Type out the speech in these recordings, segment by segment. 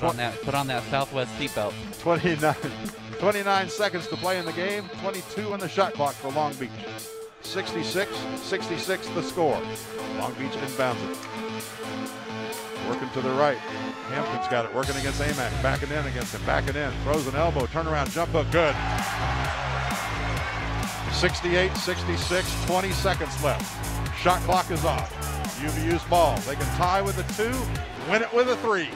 Put on that Southwest seatbelt. 29 seconds to play in the game. 22 on the shot clock for Long Beach. 66 the score. Long Beach inbounds it. Working to the right. Hampton's got it. Working against Amac. Backing in against him. Backing in. Throws an elbow. Turnaround jump hook. Good. 68-66. 20 seconds left. Shot clock is off. UVU's ball. They can tie with a 2. Win it with a 3.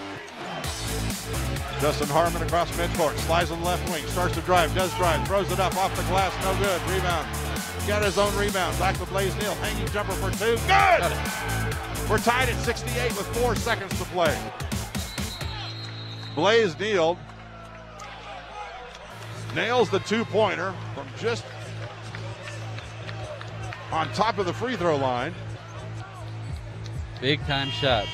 Justin Harmon across midcourt. Slides on the left wing. Starts to drive. Does drive. Throws it up. Off the glass. No good. Rebound. Got his own rebound. Back to Blaze Neal. Hanging jumper for 2. Good! We're tied at 68 with 4 seconds to play. Blaze Neal nails the 2-pointer from just on top of the free throw line. Big time shot.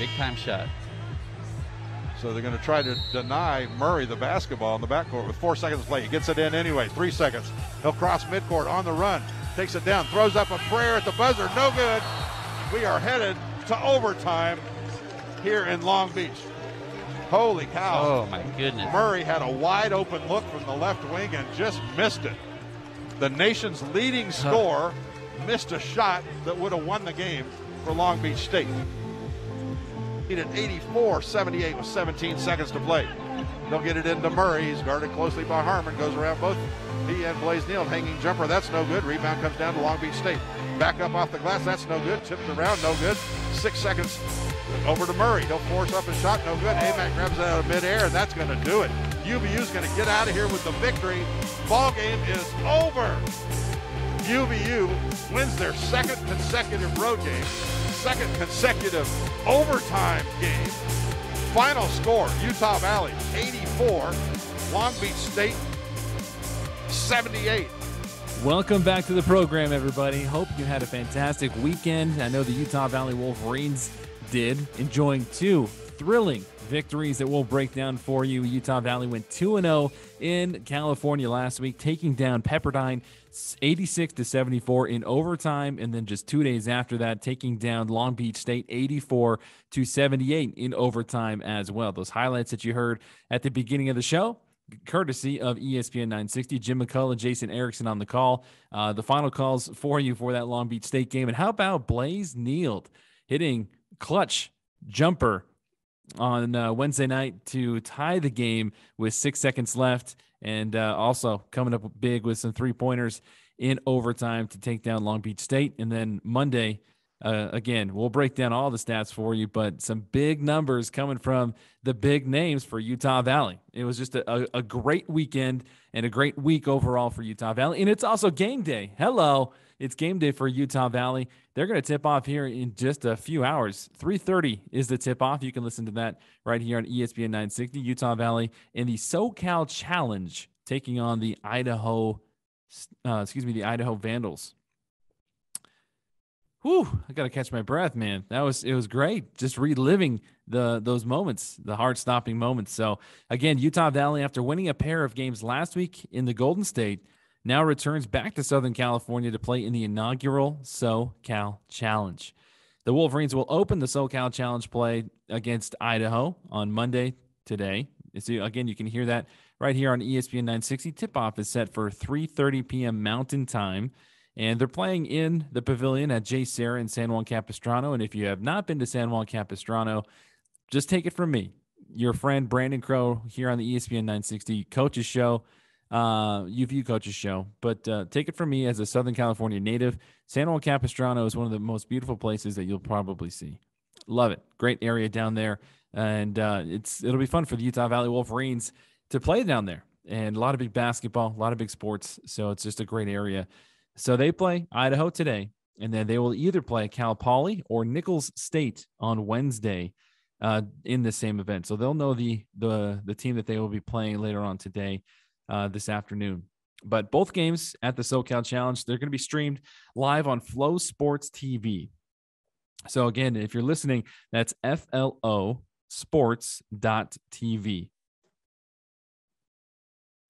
So they're going to try to deny Murray the basketball in the backcourt with 4 seconds to play. He gets it in anyway. 3 seconds. He'll cross midcourt on the run. Takes it down. Throws up a prayer at the buzzer. No good. We are headed to overtime here in Long Beach. Holy cow. Oh, my goodness. Murray had a wide open look from the left wing and just missed it. The nation's leading scorer missed a shot that would have won the game for Long Beach State. At 84-78 with 17 seconds to play. They'll get it into Murray. He's guarded closely by Harmon. Goes around both he and Blaze Neal. Hanging jumper. That's no good. Rebound comes down to Long Beach State. Back up off the glass. That's no good. Tipped around. No good. 6 seconds over to Murray. He'll force up a shot. No good. Amac grabs it out of midair, and that's going to do it. UVU's going to get out of here with the victory. Ball game is over. UVU wins their second consecutive road game. Second consecutive overtime game. Final score, Utah Valley 84, Long Beach State 78. Welcome back to the program, everybody. Hope you had a fantastic weekend. I know the Utah Valley Wolverines did, enjoying 2 thrilling victories that we'll break down for you. Utah Valley went 2-0 in California last week, taking down Pepperdine 86-74 in overtime, and then just 2 days after that, taking down Long Beach State 84-78 in overtime as well. Those highlights that you heard at the beginning of the show, courtesy of ESPN 960, Jim McCullough, Jason Erickson on the call. The final calls for you for that Long Beach State game. And how about Blaze Neal hitting clutch jumper on Wednesday night to tie the game with 6 seconds left, and also coming up big with some 3-pointers in overtime to take down Long Beach State. And then Monday, again, we'll break down all the stats for you, but some big numbers coming from the big names for Utah Valley. It was just a great weekend and a great week overall for Utah Valley. And it's also game day. Hello. It's game day for Utah Valley. They're going to tip off here in just a few hours. 3:30 is the tip-off. You can listen to that right here on ESPN 960. Utah Valley in the SoCal Challenge, taking on the Idaho Vandals. Whew, I got to catch my breath, man. It was great. Just reliving those moments, the heart-stopping moments. So, again, Utah Valley, after winning a pair of games last week in the Golden State, now returns back to Southern California to play in the inaugural SoCal Challenge. The Wolverines will open the SoCal Challenge play against Idaho on Monday today. So again, you can hear that right here on ESPN 960. Tip-off is set for 3:30 p.m. Mountain Time, and they're playing in the pavilion at J. Serra in San Juan Capistrano. And if you have not been to San Juan Capistrano, just take it from me, your friend Brandon Crow here on the ESPN 960 Coaches Show. UVU Coaches Show, but take it from me as a Southern California native. San Juan Capistrano is one of the most beautiful places that you'll probably see. Love it. Great area down there, and it'll be fun for the Utah Valley Wolverines to play down there. And a lot of big basketball, a lot of big sports, so it's just a great area. So they play Idaho today, and then they will either play Cal Poly or Nichols State on Wednesday in the same event. So they'll know the team that they will be playing later on today. This afternoon. But both games at the SoCal Challenge, they're going to be streamed live on Flow Sports TV. So again, if you're listening, that's FLO sports.tv.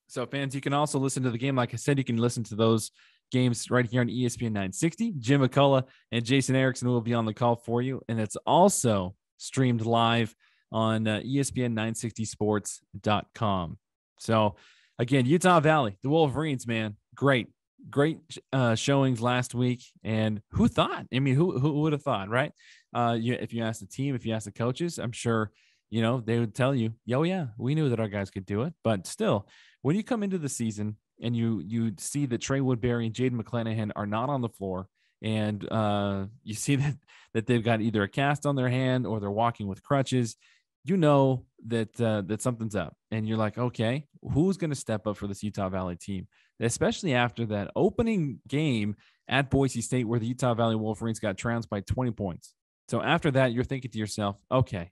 So fans, you can also listen to the game. Like I said, you can listen to those games right here on ESPN 960. Jim McCullough and Jason Erickson will be on the call for you. And it's also streamed live on ESPN960sports.com. So, again, Utah Valley, the Wolverines, man, great showings last week. And who thought? I mean, who would have thought, right? If you ask the team, if you ask the coaches, I'm sure, they would tell you, oh, yeah, we knew that our guys could do it. But still, when you come into the season and you see that Trey Woodbury and Jaden McClanahan are not on the floor, and you see that they've got either a cast on their hand or they're walking with crutches, that something's up. And you're like, okay, who's going to step up for this Utah Valley team? Especially after that opening game at Boise State where the Utah Valley Wolverines got trounced by 20 points. So after that, you're thinking to yourself, okay,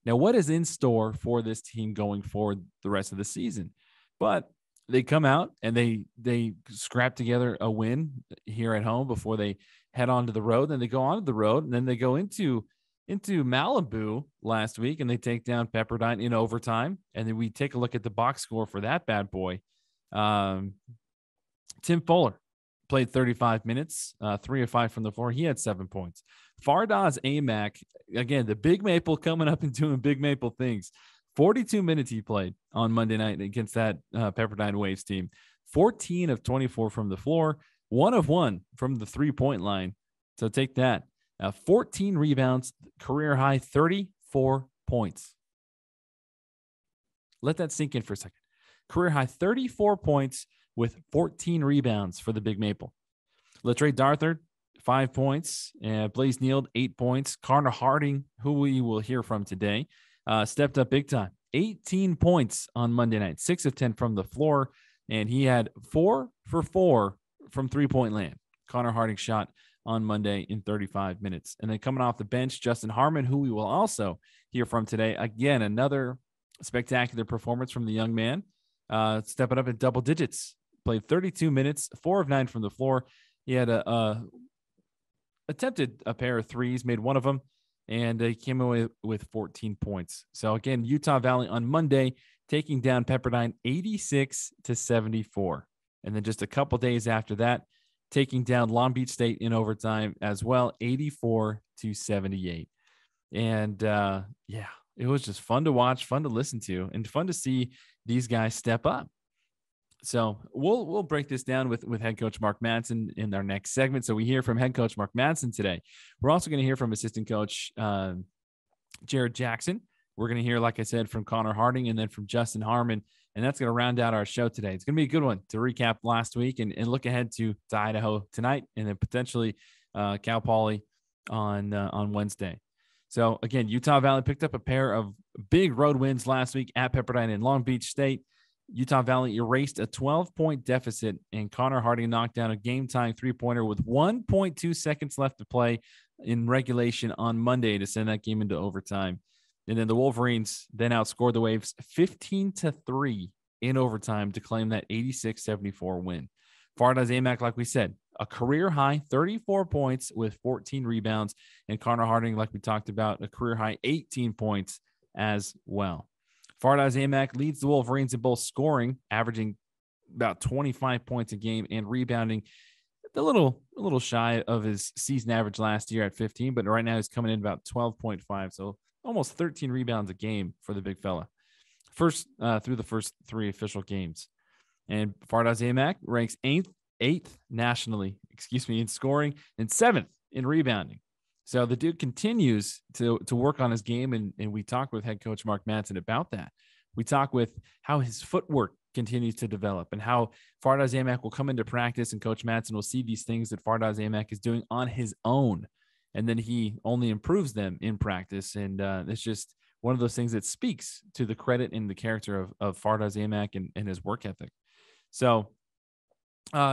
now what is in store for this team going forward the rest of the season? But they come out and they scrap together a win here at home before they head on to the road. Then they go on to the road, and then they go into Malibu last week, and they take down Pepperdine in overtime. And then we take a look at the box score for that bad boy. Tim Fuller played 35 minutes, 3 of 5 from the floor. He had 7 points. Fardaz Amack, again, the Big Maple coming up and doing Big Maple things. 42 minutes he played on Monday night against that Pepperdine Waves team. 14 of 24 from the floor, 1 of 1 from the three-point line. So take that. 14 rebounds, career high, 34 points. Let that sink in for a second. Career high, 34 points with 14 rebounds for the Big Maple. Latrey Darthard, 5 points. Blaze Neal, 8 points. Connor Harding, who we will hear from today, stepped up big time. 18 points on Monday night, 6 of 10 from the floor, and he had 4 for 4 from three-point land. Connor Harding shot on Monday in 35 minutes. And then coming off the bench, Justin Harmon, who we will also hear from today. Again, another spectacular performance from the young man, stepping up in double digits. Played 32 minutes, 4 of 9 from the floor. He had attempted a pair of threes, made one of them, and he came away with 14 points. So again, Utah Valley on Monday taking down Pepperdine 86-74. And then just a couple days after that, taking down Long Beach State in overtime as well, 84-78. And it was just fun to watch, fun to listen to, and fun to see these guys step up. So we'll break this down with head coach Mark Madsen in our next segment. So we hear from head coach Mark Madsen today. We're also going to hear from assistant coach Jared Jackson. We're going to hear, like I said, from Connor Harding and then from Justin Harmon. And that's going to round out our show today. It's going to be a good one to recap last week and look ahead to Idaho tonight and then potentially Cal Poly on Wednesday. So again, Utah Valley picked up a pair of big road wins last week at Pepperdine and Long Beach State. Utah Valley erased a 12-point deficit, and Connor Harding knocked down a game-tying three-pointer with 1.2 seconds left to play in regulation on Monday to send that game into overtime. And then the Wolverines then outscored the Waves 15-3 in overtime to claim that 86-74 win. Fardaz Amack, like we said, a career-high 34 points with 14 rebounds, and Connor Harding, like we talked about, a career-high 18 points as well. Fardaz Amack leads the Wolverines in both scoring, averaging about 25 points a game, and rebounding a little shy of his season average last year at 15, but right now he's coming in about 12.5, so almost 13 rebounds a game for the big fella. Through the first 3 official games. And Fardaz Amack ranks 8th nationally, in scoring and 7th in rebounding. So the dude continues to work on his game, and we talk with head coach Mark Madsen about that. We talk with how his footwork continues to develop and how Fardaz Amack will come into practice, and Coach Madsen will see these things that Fardaz Amack is doing on his own, and then he only improves them in practice. And it's just one of those things that speaks to the credit and the character of Fardaz Amack and his work ethic. So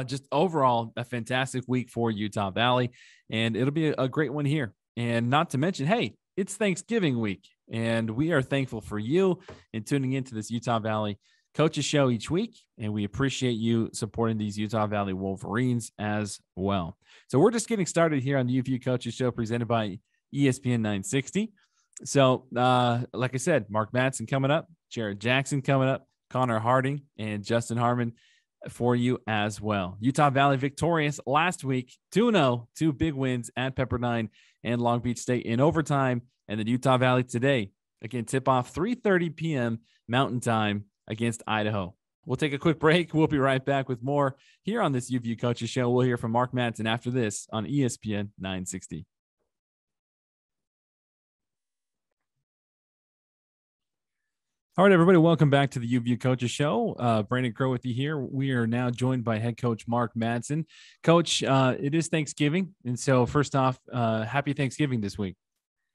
just overall, a fantastic week for Utah Valley, and it'll be a great one here. And not to mention, hey, it's Thanksgiving week, and we are thankful for you and tuning into this Utah Valley Coaches Show each week, and we appreciate you supporting these Utah Valley Wolverines as well. So we're just getting started here on the UVU Coaches Show presented by ESPN 960. So like I said, Mark Madsen coming up, Jared Jackson coming up, Connor Harding, and Justin Harmon for you as well. Utah Valley victorious last week, 2-0, 2 big wins at Pepperdine and Long Beach State in overtime. And then Utah Valley today Again, tip off 3:30 p.m. Mountain Time against Idaho. We'll take a quick break. We'll be right back with more here on this UVU Coaches Show. We'll hear from Mark Madsen after this on ESPN 960. All right, everybody, welcome back to the UVU Coaches Show. Brandon Crow with you here. We are now joined by head coach Mark Madsen. Coach, it is Thanksgiving, and so first off, happy Thanksgiving this week.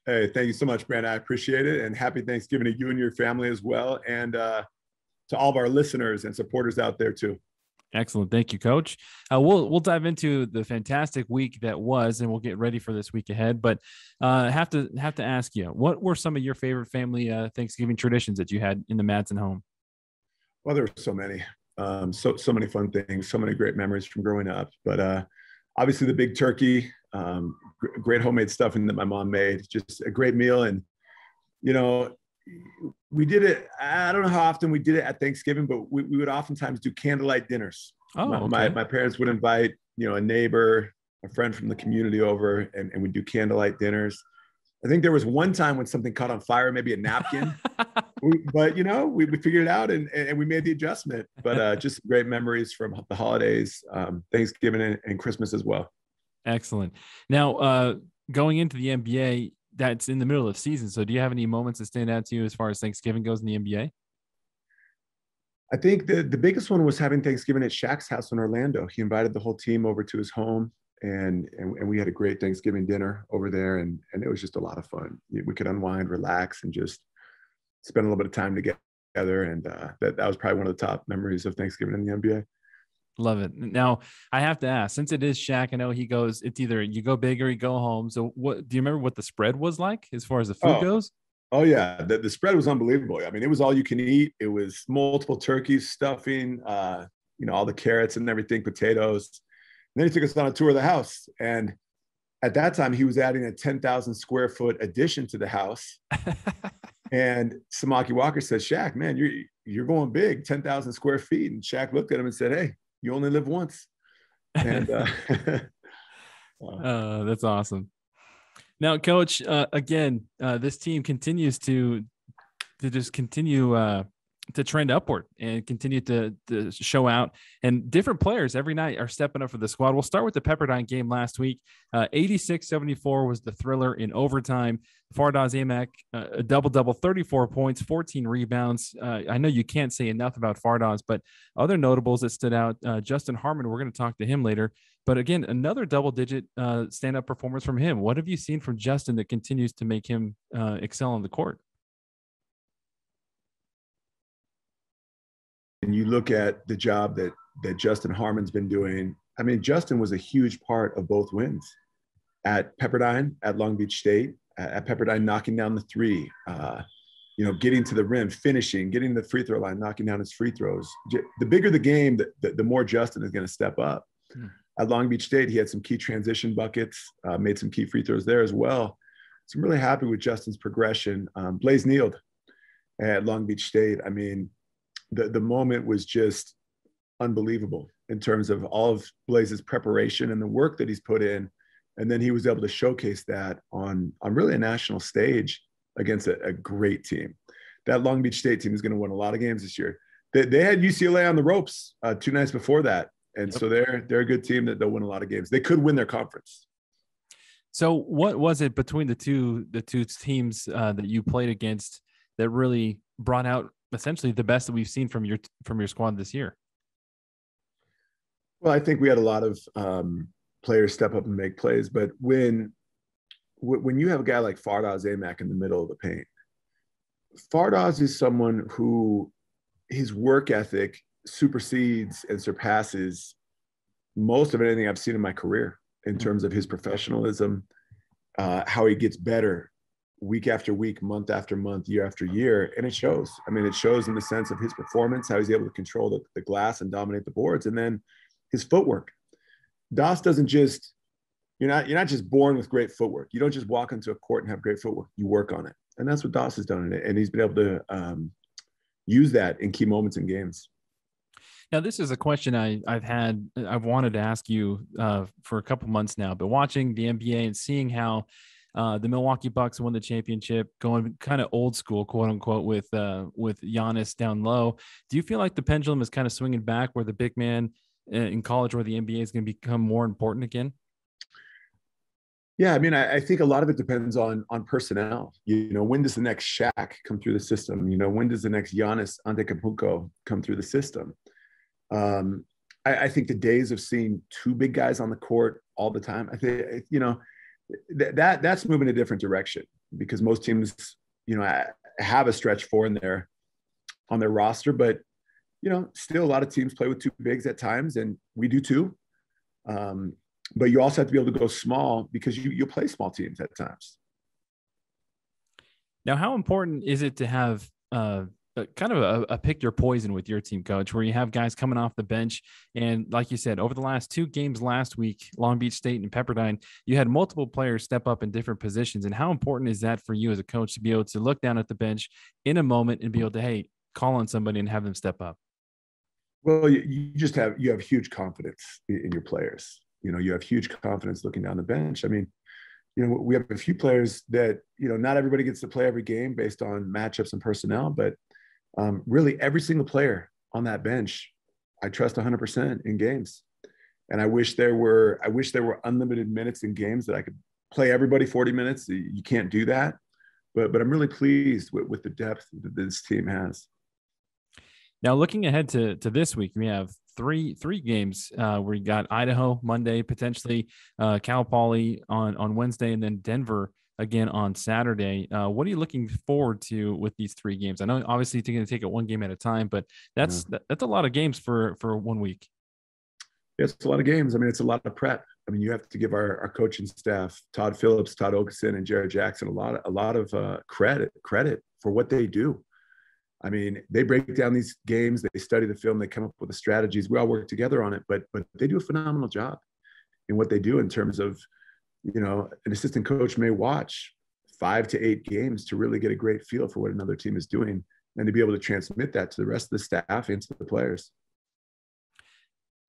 Hey, thank you so much, Brandon. I appreciate it, and happy Thanksgiving to you and your family as well, and to all of our listeners and supporters out there too. Excellent. Thank you, Coach. We'll dive into the fantastic week that was, and we'll get ready for this week ahead. But have to ask you, what were some of your favorite family Thanksgiving traditions that you had in the Madsen home? Well, there were so many, so many fun things, so many great memories from growing up. But obviously, the big turkey, great homemade stuffing that my mom made, just a great meal. And we did it. I don't know how often we did it at Thanksgiving, but we would oftentimes do candlelight dinners. Oh, my okay. parents would invite, a neighbor, a friend from the community over, and we'd do candlelight dinners. I think there was one time when something caught on fire, maybe a napkin, but we figured it out and we made the adjustment. But just great memories from the holidays, Thanksgiving and Christmas as well. Excellent. Now, going into the NBA, that's in the middle of season. So do you have any moments that stand out to you as far as Thanksgiving goes in the NBA? I think the biggest one was having Thanksgiving at Shaq's house in Orlando. He invited the whole team over to his home, and we had a great Thanksgiving dinner over there, and it was just a lot of fun. We could unwind, relax, and just spend a little bit of time together. And that was probably one of the top memories of Thanksgiving in the NBA. Love it. Now, I have to ask, since it is Shaq, I know he goes, it's either you go big or you go home. So what do you remember what the spread was like as far as the food goes? Oh, yeah. The spread was unbelievable. I mean, it was all you can eat. It was multiple turkeys, stuffing, all the carrots and everything, potatoes. And then he took us on a tour of the house. And at that time, he was adding a 10,000 square foot addition to the house. And Samaki Walker said, Shaq, man, you're going big, 10,000 square feet. And Shaq looked at him and said, hey, you only live once. And that's awesome. Now, Coach, again, this team continues to just continue to trend upward and continue to show out. And different players every night are stepping up for the squad. We'll start with the Pepperdine game last week. 86-74 was the thriller in overtime. Fardaz Amak, a double-double, 34 points, 14 rebounds. I know you can't say enough about Fardaz, but other notables that stood out, Justin Harmon, we're going to talk to him later. But again, another double-digit stand-up performance from him. What have you seen from Justin that continues to make him excel on the court? And you look at the job that Justin Harmon's been doing. I mean, Justin was a huge part of both wins at Pepperdine, at Long Beach State, at Pepperdine, knocking down the three, getting to the rim, finishing, getting the free throw line, knocking down his free throws. The bigger the game, the more Justin is going to step up. At Long Beach State, he had some key transition buckets, made some key free throws there as well. So I'm really happy with Justin's progression. Blaze Neald at Long Beach State. I mean, the moment was just unbelievable in terms of all of Blaze's preparation and the work that he's put in. And then he was able to showcase that on really a national stage against a great team. That Long Beach State team is going to win a lot of games this year. They had UCLA on the ropes 2 nights before that. And so they're a good team that they'll win a lot of games. They could win their conference. So what was it between the two teams that you played against that really brought out essentially the best that we've seen from your squad this year? Well, I think we had a lot of players step up and make plays, but when you have a guy like Fardaz Amak in the middle of the paint, Fardaz is someone who his work ethic supersedes and surpasses most of anything I've seen in my career in terms of his professionalism, how he gets better week after week, month after month, year after year. And it shows. I mean, it shows in the sense of his performance, how he's able to control the glass and dominate the boards, and then his footwork. Das doesn't just, you're not just born with great footwork. You don't just walk into a court and have great footwork. You work on it. And that's what Das has done. And he's been able to use that in key moments in games. Now, this is a question I've wanted to ask you for a couple months now, but watching the NBA and seeing how The Milwaukee Bucks won the championship, going kind of old school, quote unquote, with Giannis down low. Do you feel like the pendulum is kind of swinging back where the big man in college or the NBA is going to become more important again? Yeah, I mean, I think a lot of it depends on personnel. When does the next Shaq come through the system? When does the next Giannis Antetokounmpo come through the system? I think the days of seeing two big guys on the court all the time, I think, that's moving a different direction, because most teams, have a stretch four on their roster, but still a lot of teams play with two bigs at times, and we do too. But you also have to be able to go small, because you'll play small teams at times. Now, how important is it to have kind of a pick your poison with your team, Coach, where you have guys coming off the bench? And like you said, over the last two games last week, Long Beach State and Pepperdine, you had multiple players step up in different positions. And how important is that for you as a coach to be able to look down at the bench in a moment and be able to, hey, call on somebody and have them step up? Well, you have huge confidence in your players. You have huge confidence looking down the bench. I mean, we have a few players that, not everybody gets to play every game based on matchups and personnel, but really every single player on that bench, I trust 100% in games. And I wish there were unlimited minutes in games that I could play everybody 40 minutes. You can't do that, but I'm really pleased with the depth that this team has. Now, looking ahead to this week, we have three games where you got Idaho Monday, potentially Cal Poly on Wednesday, and then Denver again on Saturday. What are you looking forward to with these three games? I know obviously you're going to take it one game at a time, but that's a lot of games for 1 week. Yeah, it's a lot of games. I mean, it's a lot of prep. I mean, you have to give our coaching staff, Todd Phillips, Todd Okeson, and Jared Jackson, a lot of credit for what they do. I mean, they break down these games, they study the film, they come up with the strategies. We all work together on it, but they do a phenomenal job in what they do in terms of, an assistant coach may watch 5 to 8 games to really get a great feel for what another team is doing, and to be able to transmit that to the rest of the staff and to the players.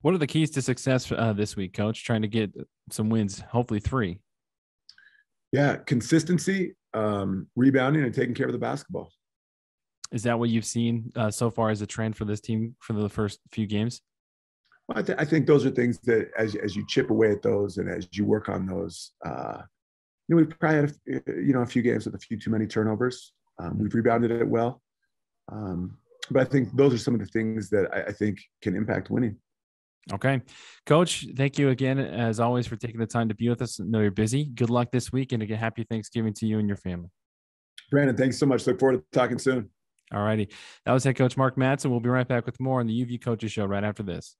What are the keys to success this week, Coach? Trying to get some wins, hopefully 3. Yeah, consistency, rebounding, and taking care of the basketball. Is that what you've seen so far as a trend for this team for the first few games? Well, I think those are things that as you chip away at those and as you work on those, we've probably had a few games with a few too many turnovers. We've rebounded it well, but I think those are some of the things that I think can impact winning. Okay, Coach, thank you again as always for taking the time to be with us. I know you're busy. Good luck this week, and again, happy Thanksgiving to you and your family. Brandon, thanks so much. Look forward to talking soon. All righty. That was head coach Mark Madsen. We'll be right back with more on the UVU Coaches Show right after this.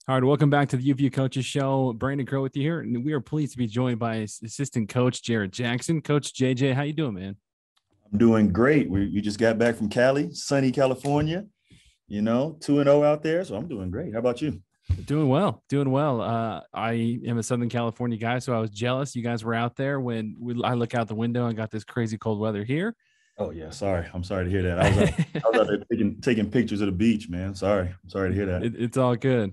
All right, welcome back to the UVU Coaches Show. Brandon Crow with you here, and we are pleased to be joined by assistant coach Jared Jackson. Coach JJ, how you doing, man? I'm doing great. You just got back from Cali, sunny California, 2-0 out there, so I'm doing great. How about you? Doing well. I am a Southern California guy, so I was jealous you guys were out there when I look out the window and got this crazy cold weather here. Oh yeah, sorry. I'm sorry to hear that. I was out there taking pictures of the beach, man. I'm sorry to hear that. It's all good.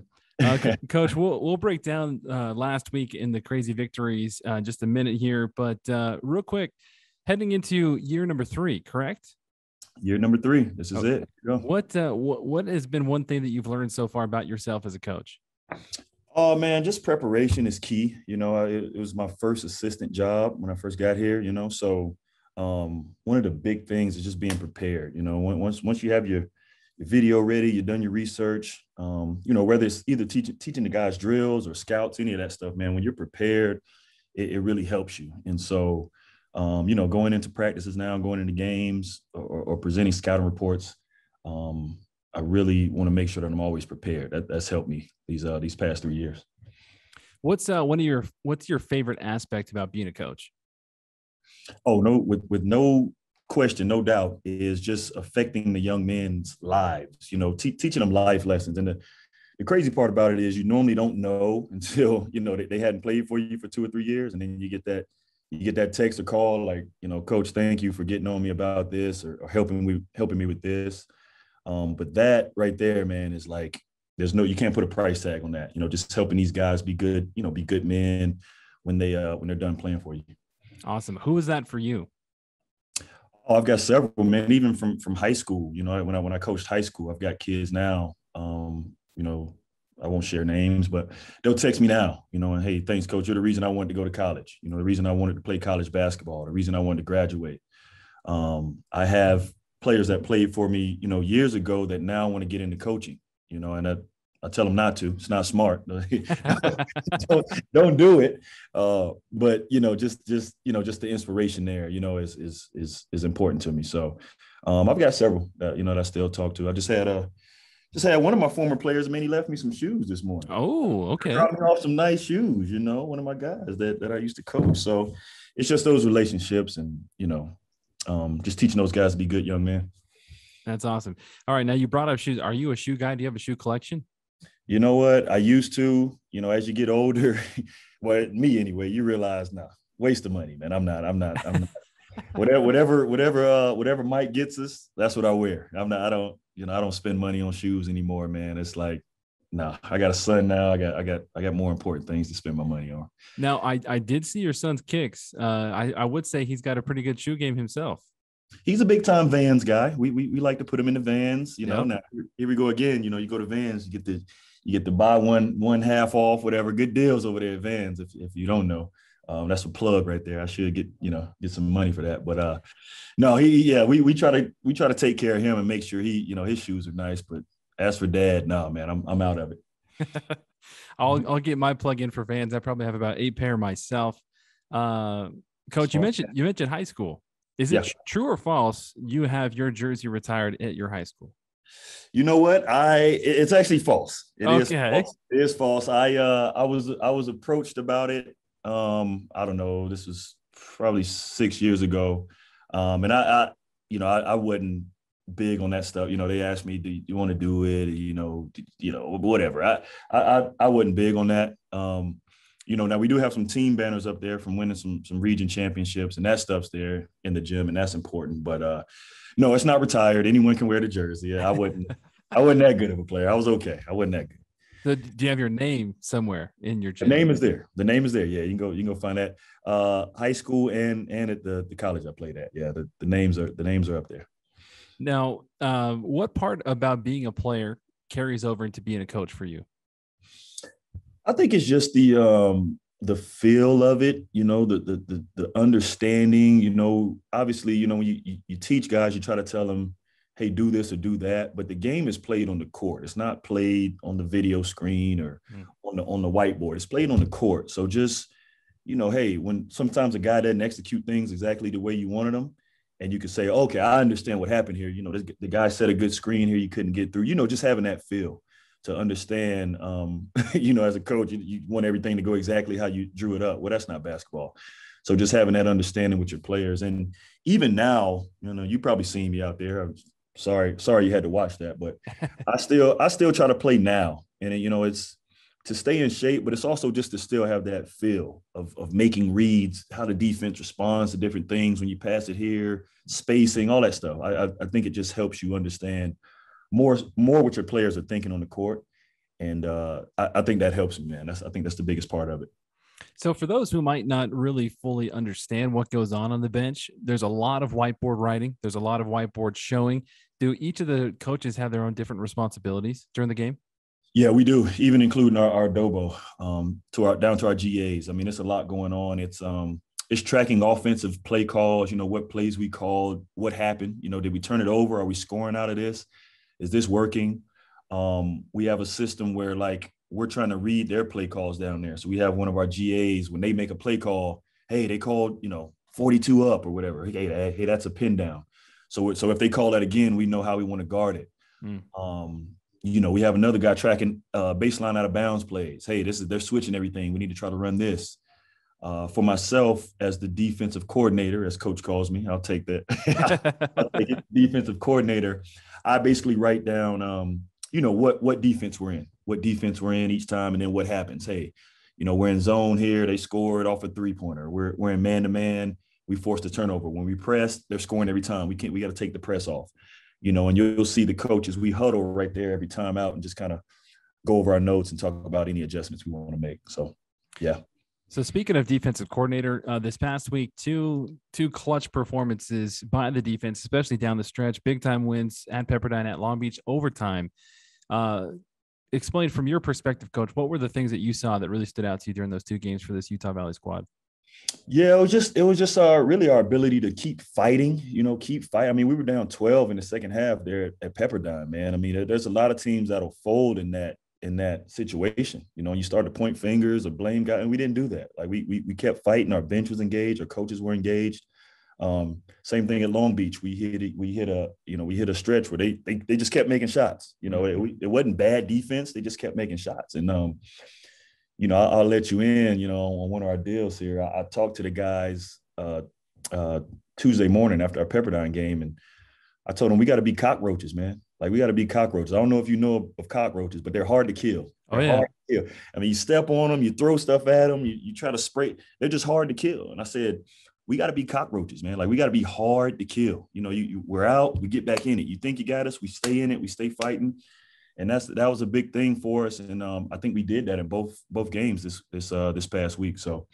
Coach, we'll break down last week in the crazy victories just a minute here, but real quick, heading into year number 3, correct? Year number 3. This is it. What has been one thing that you've learned so far about yourself as a coach? Oh man, just preparation is key. It was my first assistant job when I first got here. So one of the big things is just being prepared. Once you have your video ready, you've done your research. Whether it's either teaching the guys drills or scouts, any of that stuff, man. When you're prepared, it really helps you. And so. Going into practices now, going into games or presenting scouting reports, I really want to make sure that I'm always prepared. That's helped me these past 3 years. What's your favorite aspect about being a coach? Oh, no, with no question, no doubt, is just affecting the young men's lives, teaching them life lessons. And the crazy part about it is you normally don't know until, they hadn't played for you for 2 or 3 years. And then you get that text or call like, Coach, thank you for getting on me about this or helping me with this. But that right there, man, is like, you can't put a price tag on that, just helping these guys be good, be good men, when they're done playing for you. Awesome. Who was that for you? Oh, I've got several, man. Even from high school, you know, when I coached high school, I've got kids now. You know, I won't share names, but they'll text me now, you know, and hey, thanks, coach. You're the reason I wanted to go to college. You know, the reason I wanted to play college basketball, the reason I wanted to graduate. I have players that played for me, you know, years ago that now want to get into coaching, you know, and I tell them not to. It's not smart. don't do it. But you know, just the inspiration there, you know, is important to me. So I've got several that, you know, that I still talk to. I just had one of my former players, man, he left me some shoes this morning. Oh, okay. Dropped me off some nice shoes, you know, one of my guys that I used to coach. So it's just those relationships and, you know, just teaching those guys to be good young men. That's awesome. All right. Now you brought up shoes. Are you a shoe guy? Do you have a shoe collection? You know what? I used to, you know, as you get older, well, me anyway, you realize, waste of money, man. I'm not. Whatever Mike gets us, that's what I wear. I don't spend money on shoes anymore, man. It's like, I got a son now. I got more important things to spend my money on. Now, I did see your son's kicks. I would say he's got a pretty good shoe game himself. He's a big time Vans guy. We like to put him in the Vans, you know. Now here we go again. You know, you go to Vans, you get to buy one half off, whatever. Good deals over there at Vans. If you don't know, that's a plug right there. I should get some money for that. But no, we try to take care of him and make sure his shoes are nice. But as for Dad, no, man, I'm out of it. I'll get my plug in for Vans. I probably have about 8 pair myself. Coach, you mentioned high school. Is it true or false you have your jersey retired at your high school? You know what? It's actually false. It is false. It is false. I was approached about it. I don't know. This was probably 6 years ago. And I wasn't big on that stuff. You know, they asked me, do you want to do it? You know, whatever. I wasn't big on that. You know, now we do have some team banners up there from winning some region championships, and that stuff's there in the gym, and that's important. But no, it's not retired. Anyone can wear the jersey. Yeah, I wasn't that good of a player. I was okay. I wasn't that good. So do you have your name somewhere in your gym? The name is there. The name is there. Yeah, you can go find that. High school and at the college I played at. Yeah, the names are up there. Now, what part about being a player carries over into being a coach for you? I think it's just the feel of it, you know, the understanding, you know. Obviously, you know, when you teach guys, you try to tell them, hey, do this or do that, but the game is played on the court. It's not played on the video screen or on the whiteboard. It's played on the court. So just, you know, hey, when sometimes a guy doesn't execute things exactly the way you wanted them, and you can say, okay, I understand what happened here. You know, the guy set a good screen here, you couldn't get through. You know, just having that feel to understand, you know, as a coach, you want everything to go exactly how you drew it up. Well, that's not basketball. So just having that understanding with your players. And even now, you know, you probably seen me out there. I'm sorry you had to watch that, but I still try to play now. And, you know, it's to stay in shape, but it's also just to still have that feel of making reads, how the defense responds to different things when you pass it here, spacing, all that stuff. I think it just helps you understand more what your players are thinking on the court. And I think that helps me, man. I think that's the biggest part of it. So for those who might not really fully understand what goes on the bench, there's a lot of whiteboard writing. There's a lot of whiteboard showing. Do each of the coaches have their own different responsibilities during the game? Yeah, we do, even including our Dobo down to our GAs. I mean, it's a lot going on. It's tracking offensive play calls, you know, what plays we called, what happened, you know, did we turn it over? Are we scoring out of this? Is this working? We have a system where, like, we're trying to read their play calls down there. So we have one of our GAs, when they make a play call, hey, they called, you know, 42 up or whatever. Hey, that's a pin down. So if they call that again, we know how we want to guard it. You know, we have another guy tracking baseline out of bounds plays. Hey, they're switching everything. We need to try to run this. For myself, as the defensive coordinator, as coach calls me, I'll take that. I'll take it, defensive coordinator. I basically write down, you know, what defense we're in each time, and then what happens. Hey, you know, we're in zone here. They scored off a 3-pointer. We're in man-to-man. We forced a turnover. When we press, they're scoring every time. We got to take the press off, you know, and you'll see the coaches, we huddle right there every time out and just kind of go over our notes and talk about any adjustments we want to make. So, yeah. So speaking of defensive coordinator, this past week, two clutch performances by the defense, especially down the stretch, big time wins at Pepperdine, at Long Beach, overtime. Explain from your perspective, Coach, what were the things that you saw that really stood out to you during those two games for this Utah Valley squad? Yeah, it was just really our ability to keep fighting, keep fighting. I mean, we were down 12 in the second half there at Pepperdine, man. I mean, there's a lot of teams that'll fold in that situation. You start to point fingers or blame guys, and we didn't do that. Like we kept fighting. Our bench was engaged, our coaches were engaged. Same thing at Long Beach. We hit a stretch where they just kept making shots. It wasn't bad defense. They just kept making shots. And I'll let you in, on one of our deals here. I talked to the guys Tuesday morning after our Pepperdine game, and I told them we got to be cockroaches, man. Like, we got to be cockroaches. I don't know if you know of cockroaches, but they're hard to kill. Hard to kill. I mean, you step on them, you throw stuff at them, you try to spray. They're just hard to kill. And I said, we got to be cockroaches, man. Like, we got to be hard to kill. We're out, we get back in it. You think you got us, we stay in it, we stay fighting. And that was a big thing for us. And I think we did that in both games this past week. So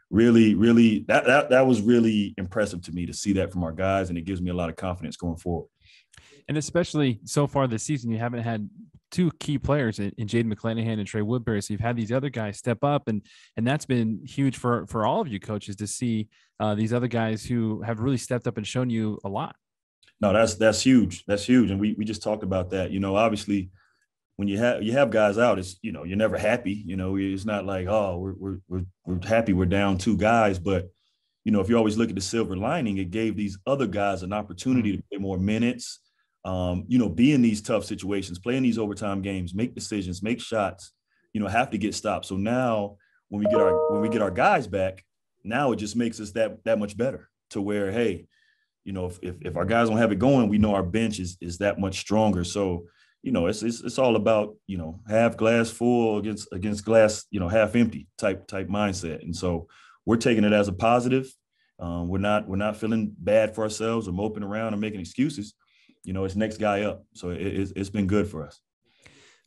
really, really, that was really impressive to me to see that from our guys. And it gives me a lot of confidence going forward. And especially so far this season, you haven't had two key players in Jaden McClanahan and Trey Woodbury. So you've had these other guys step up, and that's been huge for all of you coaches to see these other guys who have really stepped up and shown you a lot. No, that's huge. That's huge. And we just talked about that. Obviously, when you have guys out, it's, you're never happy. It's not like, oh, we're happy we're down two guys. But, if you always look at the silver lining, it gave these other guys an opportunity to play more minutes, be in these tough situations, play in these overtime games, make decisions, make shots, have to get stopped. So now when we get our guys back, now it just makes us that much better to where, hey, if our guys don't have it going, we know our bench is that much stronger. So, it's all about, half glass full against glass, half empty type mindset. And so we're taking it as a positive. We're not feeling bad for ourselves or moping around or making excuses. It's next guy up. So it's been good for us.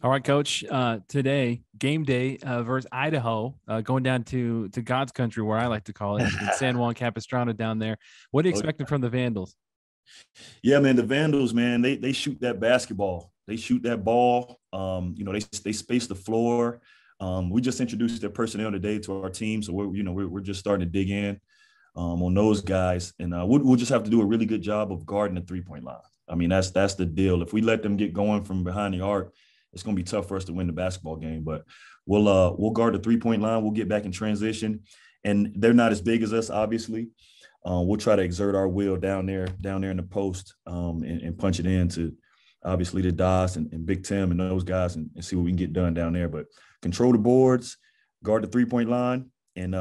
All right, Coach. Today, game day versus Idaho, going down to God's country, where I like to call it, in San Juan Capistrano down there. What are you expecting from the Vandals? Yeah, man, the Vandals, man, they shoot that basketball. They shoot that ball. They space the floor. We just introduced their personnel today to our team, so we're just starting to dig in on those guys, and we'll just have to do a really good job of guarding the 3-point line. I mean, that's the deal. If we let them get going from behind the arc, it's going to be tough for us to win the basketball game. But we'll guard the 3-point line. We'll get back in transition, and they're not as big as us, obviously. We'll try to exert our will down there in the post and punch it into obviously the DOS and Big Tim and those guys and see what we can get done down there. But control the boards, guard the 3-point line, and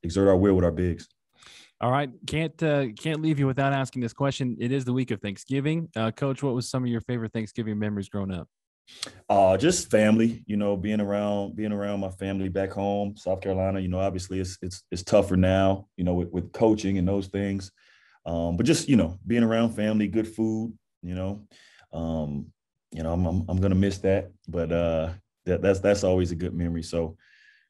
exert our will with our bigs. All right. Can't leave you without asking this question. It is the week of Thanksgiving. Coach, what was some of your favorite Thanksgiving memories growing up? Just family, being around my family back home, South Carolina. Obviously it's tougher now, with coaching and those things. But just, being around family, good food, I'm gonna miss that. But that's always a good memory. So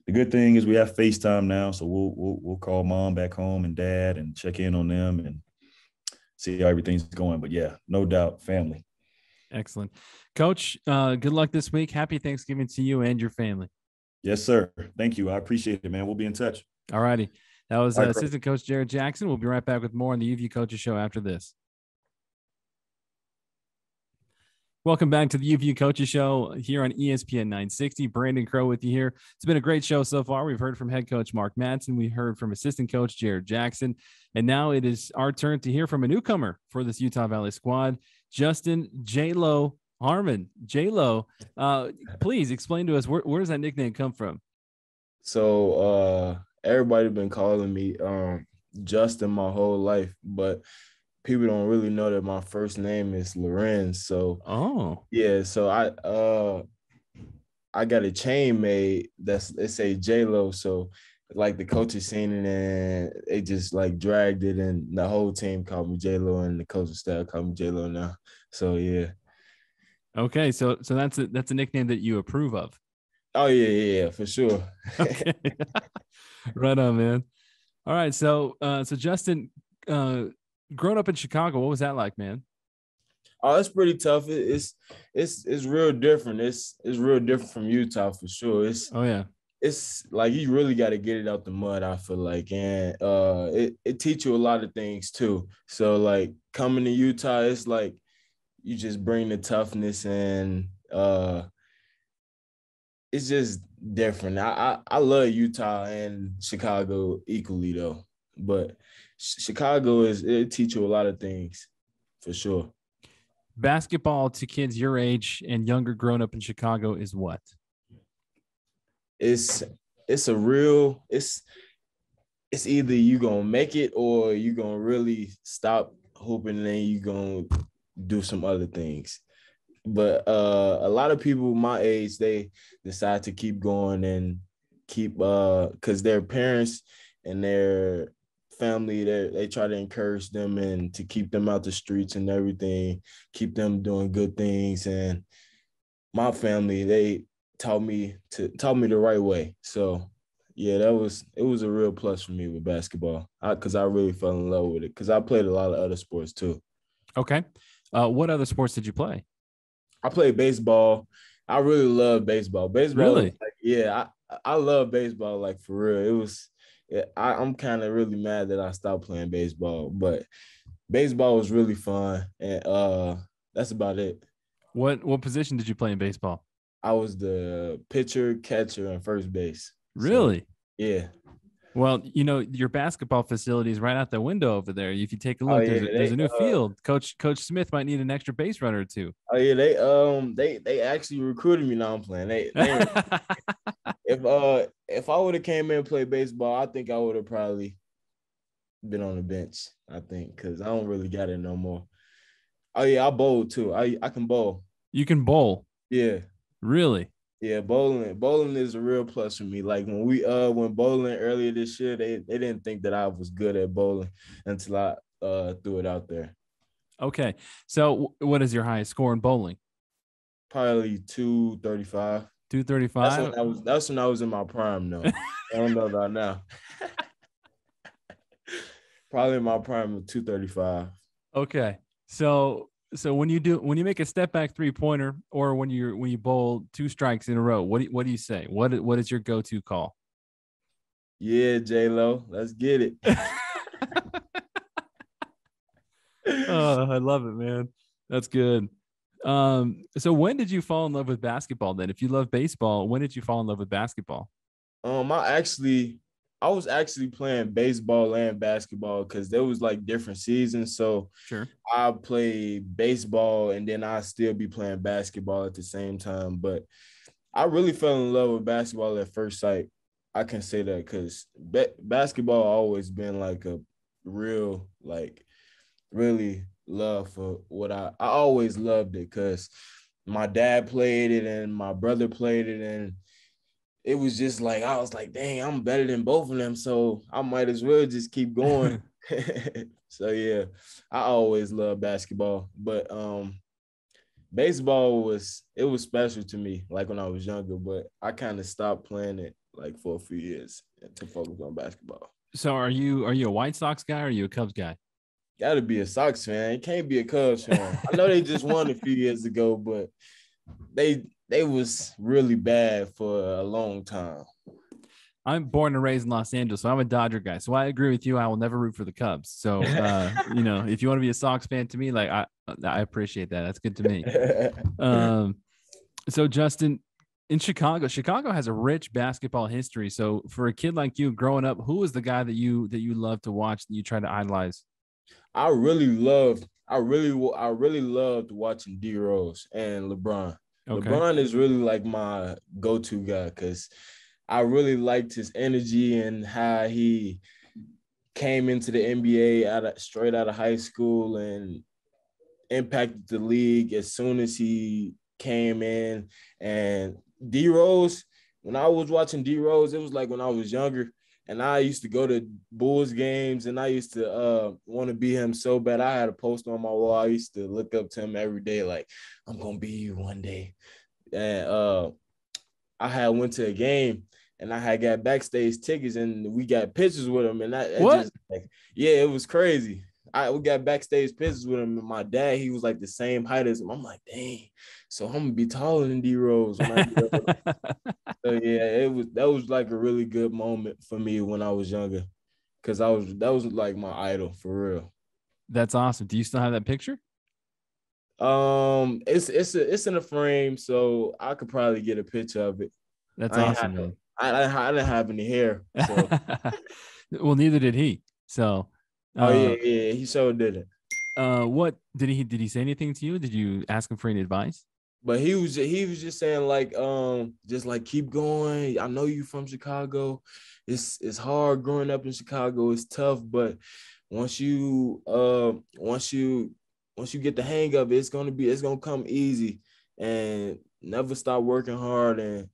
the good thing is we have FaceTime now, so we'll call mom back home and dad and check in on them and see how everything's going. But yeah, no doubt, family. Excellent. Coach, good luck this week. Happy Thanksgiving to you and your family. Yes, sir. Thank you. I appreciate it, man. We'll be in touch. All righty. That was Assistant Coach Jared Jackson. We'll be right back with more on the UVU Coaches Show after this. Welcome back to the UVU Coaches Show here on ESPN 960. Brandon Crow with you here. It's been a great show so far. We've heard from head coach Mark Madsen. We heard from assistant coach Jared Jackson. And now it is our turn to hear from a newcomer for this Utah Valley squad, Justin J-Lo Harmon. J-Lo, please explain to us, where does that nickname come from? So everybody been calling me Justin my whole life, but people don't really know that my first name is Lorenz. So yeah, so I got a chain made it say J-Lo. So like the coaches seen it and they just like dragged it, and the whole team called me J-Lo and the coaching staff called me J-Lo now. So yeah. Okay, so that's a nickname that you approve of. Oh yeah, for sure. Okay. Right on, man. All right. So Justin, growing up in Chicago, what was that like, man? Oh, it's pretty tough. It's real different. It's real different from Utah for sure. Oh yeah. It's like you really got to get it out the mud, I feel like, and it teach you a lot of things too. So like coming to Utah, it's like you just bring the toughness, and it's just different. I love Utah and Chicago equally though, but Chicago it teach you a lot of things for sure. Basketball to kids your age and younger growing up in Chicago is what? It's either you gonna make it or you gonna really stop hooping and then you gonna do some other things. But a lot of people my age, they decide to keep going and keep because their parents and their family, they try to encourage them and to keep them out the streets and everything, keep them doing good things. And my family, they taught me the right way. So yeah, it was a real plus for me with basketball because I really fell in love with it because I played a lot of other sports too. Okay. What other sports did you play? I played baseball. I really love baseball. Really? I love baseball, like for real. I'm kind of really mad that I stopped playing baseball, but baseball was really fun. And that's about it. What position did you play in baseball? I was the pitcher, catcher, and first base. Really? So, yeah. Well, your basketball facility is right out the window over there. If you take a look, there's a new field. Coach Smith might need an extra base runner or two. Oh yeah, they actually recruited me. Now I'm playing. If I would have came in and played baseball, I think I would have probably been on the bench. I think because I don't really got it no more. Oh yeah, I bowl too. I can bowl. You can bowl. Yeah. Really? Yeah, bowling is a real plus for me. Like when we went bowling earlier this year, they didn't think that I was good at bowling until I threw it out there. Okay. So what is your highest score in bowling? Probably 235. 235? That's when I was in my prime though. I don't know about now. Probably in my prime of 235. Okay. So when you make a step back 3-pointer or when you bowl 2 strikes in a row, what do you say? What is your go-to call? Yeah, J-Lo, let's get it. Oh, I love it, man. That's good. So when did you fall in love with basketball then? If you love baseball, when did you fall in love with basketball? I was actually playing baseball and basketball because there was like different seasons. So sure, I played baseball and then I still be playing basketball at the same time. But I really fell in love with basketball at first sight. I can say that because basketball always been like a real, like really love for what I always loved it because my dad played it and my brother played it, and it was just like I was like, dang, I'm better than both of them, so I might as well just keep going. So yeah, I always loved basketball, but baseball was special to me like when I was younger, but I kind of stopped playing it like for a few years to focus on basketball. So are you a White Sox guy or are you a Cubs guy? Got to be a Sox fan. You can't be a Cubs fan. I know they just won a few years ago, but they was really bad for a long time. I'm born and raised in Los Angeles, so I'm a Dodger guy. So I agree with you. I will never root for the Cubs. So, if you want to be a Sox fan to me, like I appreciate that. That's good to me. So Justin, in Chicago has a rich basketball history. So for a kid like you growing up, who was the guy that you loved to watch, that you try to idolize? I really loved watching D Rose and LeBron. Okay. LeBron is really like my go-to guy because I really liked his energy and how he came into the NBA straight out of high school and impacted the league as soon as he came in. And D Rose, when I was watching D Rose, it was like when I was younger. And I used to go to Bulls games, and I used to want to be him so bad. I had a poster on my wall. I used to look up to him every day, like, I'm going to be you one day. And I had went to a game and I had got backstage tickets and we got pictures with him. And that What? just yeah, it was crazy. We got backstage pictures with him, and my dad, he was like the same height as him. I'm like, dang, so I'm gonna be taller than D Rose when I grow up. So yeah, that was like a really good moment for me when I was younger, because that was like my idol for real. That's awesome. Do you still have that picture? It's in a frame, so I could probably get a picture of it. That's awesome, man. I didn't have any hair, so. Well, neither did he. So. Oh yeah, he sure didn't. What did he say anything to you? Did you ask him for any advice? But he was just saying like just like keep going. I know you from Chicago. It's hard growing up in Chicago. It's tough, but once you get the hang of it, it's gonna come easy. And never stop working hard and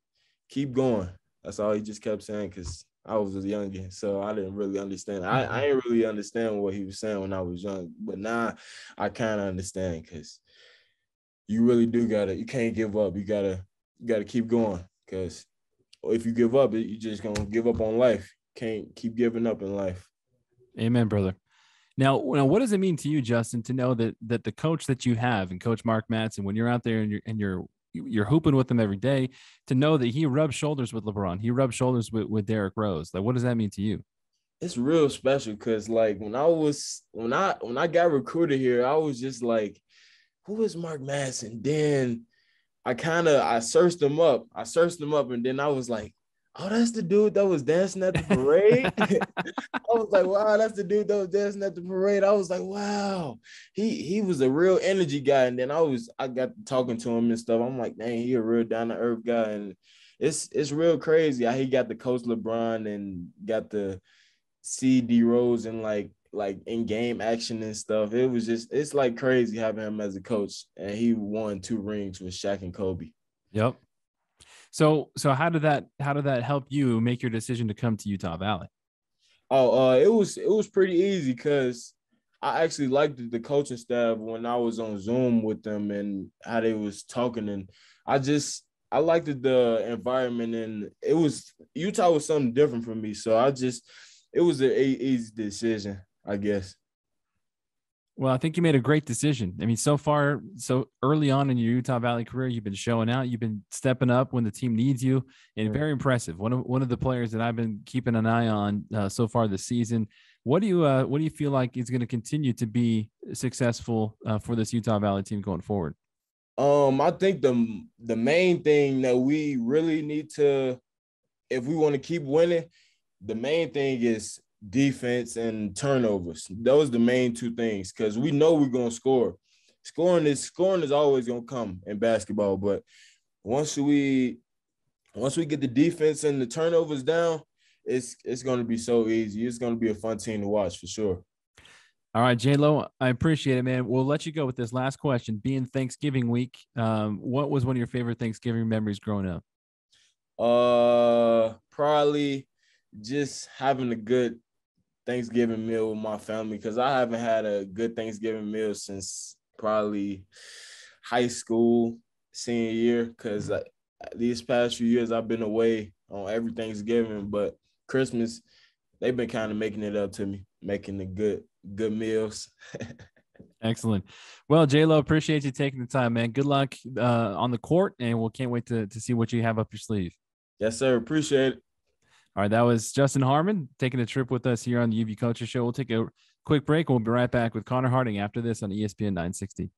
keep going. That's all he just kept saying, because I was a youngin, so I didn't really understand. I didn't really understand what he was saying when I was young, but now I kind of understand, because you really do you can't give up. You gotta keep going, because if you give up, you're just gonna give up on life. Can't keep giving up in life. Amen, brother. Now, what does it mean to you, Justin, to know that the coach that you have, and Coach Mark Madsen, when you're out there and you're hooping with him every day, to know that he rubs shoulders with LeBron, he rubs shoulders with Derrick Rose? Like, what does that mean to you? It's real special, because like when I got recruited here, I was just like, who is Mark Madsen? Then I searched him up. And then I was like, oh, that's the dude that was dancing at the parade. I was like, wow, that's the dude that was dancing at the parade. I was like, wow, he was a real energy guy. And then I got talking to him and stuff. I'm like, dang, he a real down to earth guy. And it's real crazy how he got to coach LeBron and got to see D Rose and like in game action and stuff. It's like crazy having him as a coach. And he won 2 rings with Shaq and Kobe. Yep. So how did that help you make your decision to come to Utah Valley? Oh, it was pretty easy, because I actually liked the coaching staff when I was on Zoom with them and how they was talking, and I liked the environment, and Utah was something different for me, so it was an easy decision, I guess. Well, I think you made a great decision. I mean, so far, so early on in your Utah Valley career, you've been showing out. You've been stepping up when the team needs you, and very impressive. One of the players that I've been keeping an eye on so far this season. What do you feel like is going to continue to be successful for this Utah Valley team going forward? I think the main thing that we really need to, if we want to keep winning, the main thing is defense and turnovers. Those are the main 2 things, because we know we're gonna score. Scoring is always gonna come in basketball, but once we get the defense and the turnovers down, it's gonna be so easy. It's gonna be a fun team to watch for sure. All right, J-Lo, I appreciate it, man. We'll let you go with this last question. Being Thanksgiving week, what was one of your favorite Thanksgiving memories growing up? Probably just having a good Thanksgiving meal with my family, because I haven't had a good Thanksgiving meal since probably high school senior year, because these past few years I've been away on every Thanksgiving, but Christmas they've been kind of making it up to me, making the good meals. Excellent. Well, J-Lo, appreciate you taking the time, man. Good luck on the court, and we'll can't wait to see what you have up your sleeve. Yes, sir. Appreciate it. All right, that was Justin Harmon taking a trip with us here on the UVU Coaches Show. We'll take a quick break, and we'll be right back with Connor Harding after this on ESPN 960.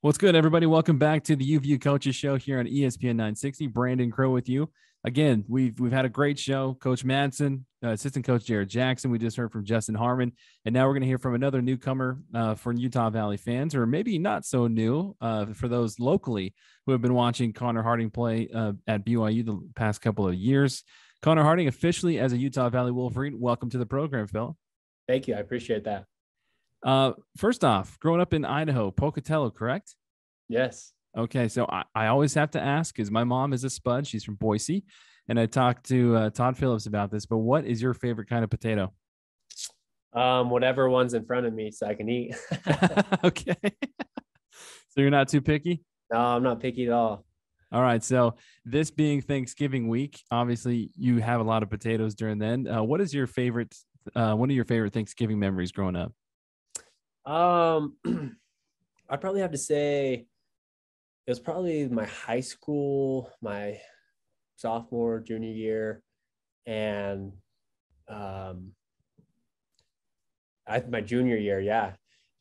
What's good, everybody? Welcome back to the UVU Coaches Show here on ESPN 960. Brandon Crow with you. Again, we've had a great show. Coach Madsen, assistant coach Jared Jackson. We just heard from Justin Harmon, and now we're going to hear from another newcomer for Utah Valley fans, or maybe not so new for those locally who have been watching Connor Harding play at BYU the past couple of years. Connor Harding, officially as a Utah Valley Wolverine. Welcome to the program, Phil. Thank you. I appreciate that. First off, growing up in Idaho, Pocatello, correct? Yes. Okay, so I always have to ask, because my mom is a Spud. She's from Boise, and I talked to Todd Phillips about this, but what is your favorite kind of potato? Whatever one's in front of me so I can eat. Okay. So you're not too picky? No, I'm not picky at all. All right. So this being Thanksgiving week, obviously you have a lot of potatoes during then. What is your favorite? One of your favorite Thanksgiving memories growing up? I'd probably have to say it was probably my high school, my sophomore, junior year, and my junior year. Yeah,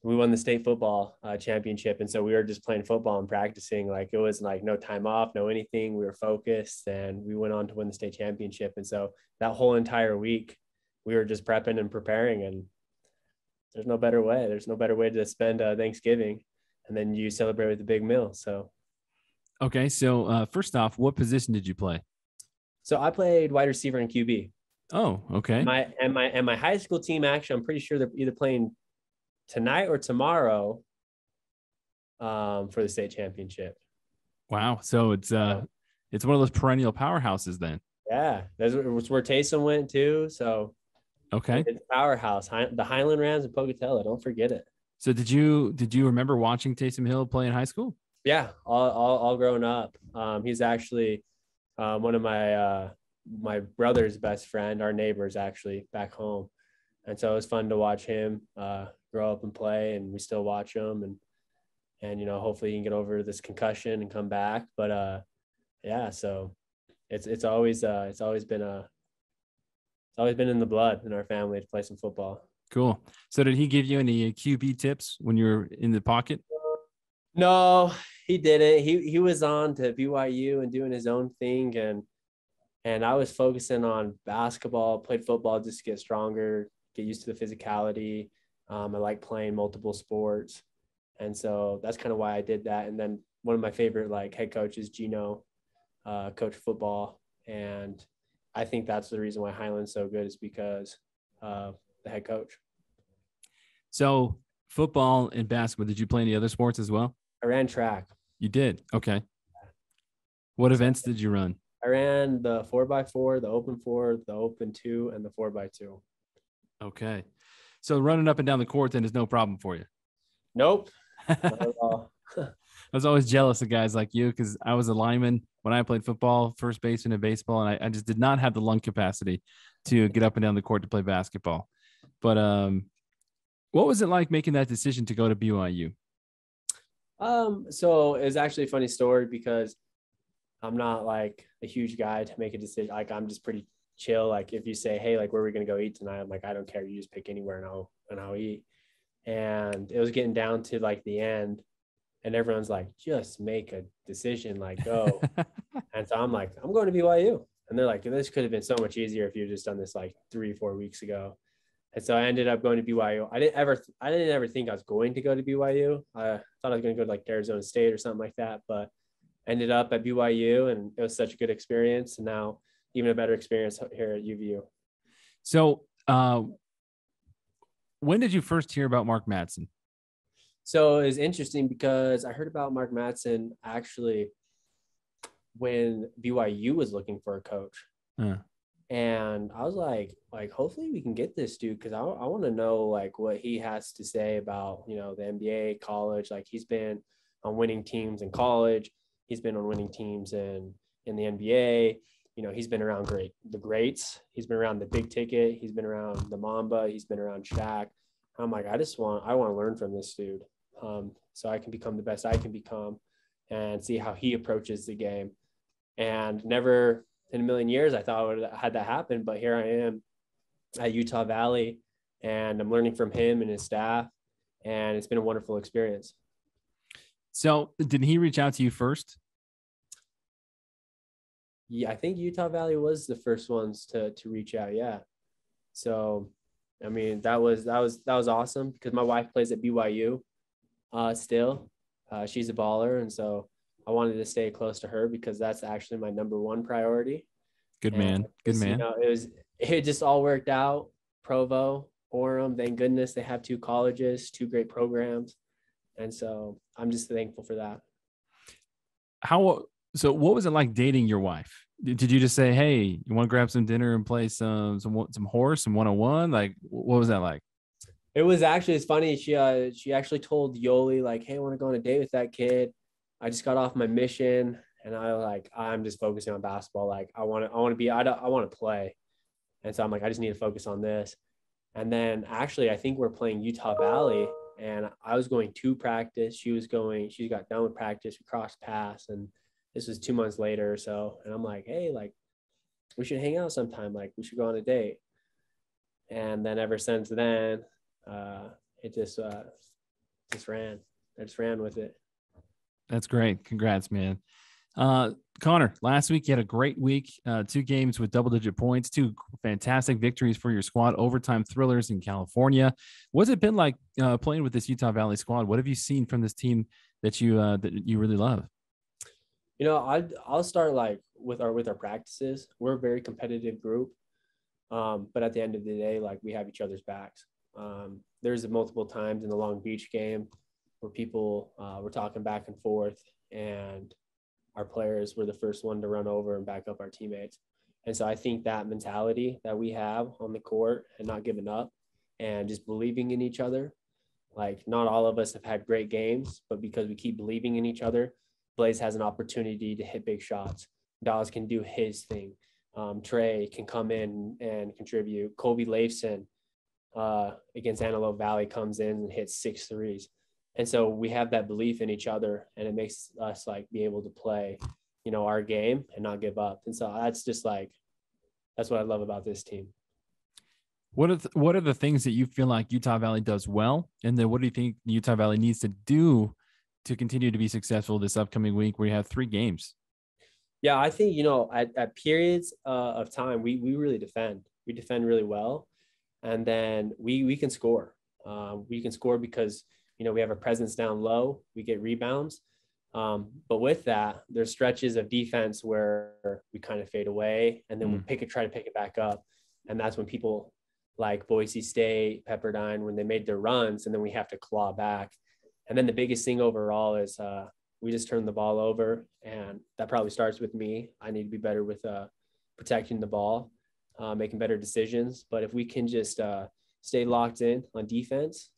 we won the state football championship, and so we were just playing football and practicing. Like it was like no time off, no anything. We were focused, and we went on to win the state championship. And so that whole entire week, we were just prepping and preparing. And there's no better way. There's no better way to spend Thanksgiving, and then you celebrate with a big meal. So. Okay, so first off, what position did you play? So I played wide receiver and QB. Oh, okay. My high school team, actually, I'm pretty sure they're either playing tonight or tomorrow for the state championship. Wow. So it's one of those perennial powerhouses then. Yeah, that's where Taysom went too. So okay, it's powerhouse. The Highland Rams and Pocatello. Don't forget it. So did you remember watching Taysom Hill play in high school? Yeah, all growing up. He's actually one of my brother's best friend, our neighbors actually back home. And so it was fun to watch him grow up and play, and we still watch him and you know, hopefully he can get over this concussion and come back. But yeah, so it's always been in the blood in our family to play some football. Cool. So did he give you any QB tips when you were in the pocket? No, he didn't. He was on to BYU and doing his own thing, and I was focusing on basketball, played football just to get stronger, get used to the physicality. I like playing multiple sports, and so that's kind of why I did that. And then one of my favorite like head coaches, Gino, coached football, and I think that's the reason why Highland's so good is because of the head coach. So football and basketball, did you play any other sports as well? I ran track. You did? Okay. What events did you run? I ran the 4x4, the open 4, the open 2, and the 4x2. Okay. So running up and down the court then is no problem for you? Nope. Not at all. I was always jealous of guys like you because I was a lineman when I played football, first baseman in baseball, and I just did not have the lung capacity to get up and down the court to play basketball. But what was it like making that decision to go to BYU? So it's actually a funny story because I'm not like a huge guy to make a decision. Like I'm just pretty chill. Like if you say, hey, like where are we going to go eat tonight? I'm like, I don't care. You just pick anywhere and I'll eat. And it was getting down to like the end and everyone's like, just make a decision, like go. And so I'm like, I'm going to BYU. And they're like, this could have been so much easier if you just done this like 3-4 weeks ago. And so I ended up going to BYU. I didn't ever think I was going to go to BYU. I thought I was going to go to like Arizona State or something like that, but ended up at BYU, and it was such a good experience. And now even a better experience here at UVU. So when did you first hear about Mark Madsen? So it was interesting because I heard about Mark Madsen actually when BYU was looking for a coach. And I was like, hopefully we can get this dude, because I want to know like what he has to say about, you know, the NBA, college. Like he's been on winning teams in college. He's been on winning teams in the NBA. You know, he's been around the greats. He's been around the big ticket. He's been around the Mamba. He's been around Shaq. I'm like, I want to learn from this dude, so I can become the best I can become and see how he approaches the game. And never in a million years I thought I would have had that happen, but here I am at Utah Valley, and I'm learning from him and his staff, and it's been a wonderful experience. So did he reach out to you first? Yeah, I think Utah Valley was the first ones to reach out. Yeah. So, I mean, that was awesome because my wife plays at BYU still. She's a baller. And so I wanted to stay close to her because that's actually my number one priority. Good man. Good man. You know, it just all worked out. Provo, Orem, thank goodness they have 2 colleges, 2 great programs. And so I'm just thankful for that. So what was it like dating your wife? Did you just say, hey, you want to grab some dinner and play some horse, some 101? Like, what was that like? It was actually, it's funny. She actually told Yoli, like, hey, I want to go on a date with that kid. I just got off my mission, and I'm just focusing on basketball. Like I want to play. And so I'm like, I just need to focus on this. And then actually, I think we're playing Utah Valley, and I was going to practice. She got done with practice. We crossed paths, and this was 2 months later or so. And I'm like, hey, like, we should hang out sometime. Like, we should go on a date. And then ever since then, it just ran. I just ran with it. That's great. Congrats, man. Connor, last week you had a great week, 2 games with double-digit points, 2 fantastic victories for your squad, overtime thrillers in California. What's it been like playing with this Utah Valley squad? What have you seen from this team that you really love? You know, I'll start like with our practices. We're a very competitive group, but at the end of the day, like, we have each other's backs. There's multiple times in the Long Beach game where people were talking back and forth, and our players were the first one to run over and back up our teammates. And so I think that mentality that we have on the court, and not giving up and just believing in each other, like, not all of us have had great games, but because we keep believing in each other, Blaze has an opportunity to hit big shots. Dawes can do his thing. Trey can come in and contribute. Colby Leifson against Antelope Valley comes in and hits 6 threes. And so we have that belief in each other, and it makes us like be able to play, you know, our game and not give up. And so that's just like, that's what I love about this team. What are the things that you feel like Utah Valley does well? And then what do you think Utah Valley needs to do to continue to be successful this upcoming week where you have 3 games? Yeah, I think, you know, at periods of time, we really defend. We defend really well. And then we can score. We can score because, you know, we have a presence down low. We get rebounds. But with that, there's stretches of defense where we kind of fade away, and then we try to pick it back up. And that's when people like Boise State, Pepperdine, when they made their runs, and then we have to claw back. And then the biggest thing overall is we just turn the ball over, and that probably starts with me. I need to be better with protecting the ball, making better decisions. But if we can just stay locked in on defense,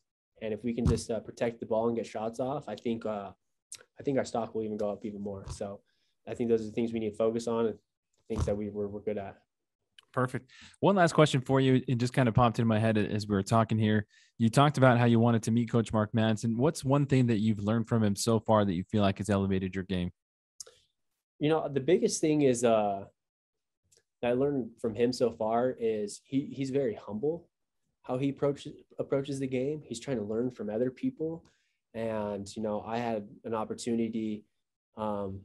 and if we can just protect the ball and get shots off, I think our stock will even go up even more. So I think those are the things we need to focus on, and things that we're good at. Perfect. One last question for you. It just kind of popped in my head as we were talking here. You talked about how you wanted to meet Coach Mark Madsen. What's one thing that you've learned from him so far that you feel like has elevated your game? You know, the biggest thing is that I learned from him so far is he's very humble. How he approaches the game. He's trying to learn from other people. And, you know, I had an opportunity to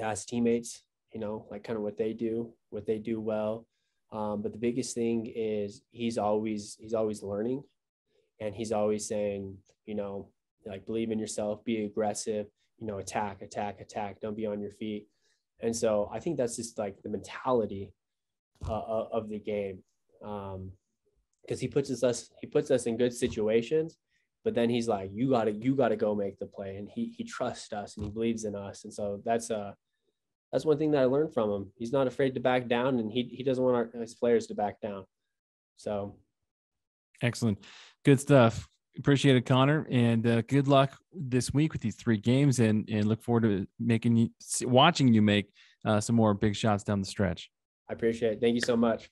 ask teammates, you know, like kind of what they do well. But the biggest thing is he's always learning, and he's always saying, you know, like, believe in yourself, be aggressive, you know, attack, don't be on your feet. And so I think that's just like the mentality of the game. Because he puts us in good situations, but then he's like, you gotta go make the play, and he trusts us and he believes in us. And so that's one thing that I learned from him. He's not afraid to back down, and he doesn't want his players to back down. So excellent, good stuff. Appreciate it, Connor, and good luck this week with these 3 games, and look forward to watching you make some more big shots down the stretch. I appreciate it. Thank you so much.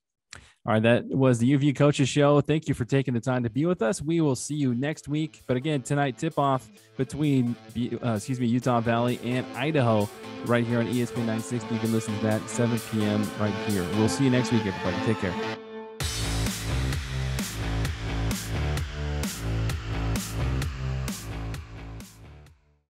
All right, that was the UVU Coaches Show. Thank you for taking the time to be with us. We will see you next week. But again, tonight, tip-off between Utah Valley and Idaho right here on ESPN 960. You can listen to that 7 p.m. right here. We'll see you next week, everybody. Take care.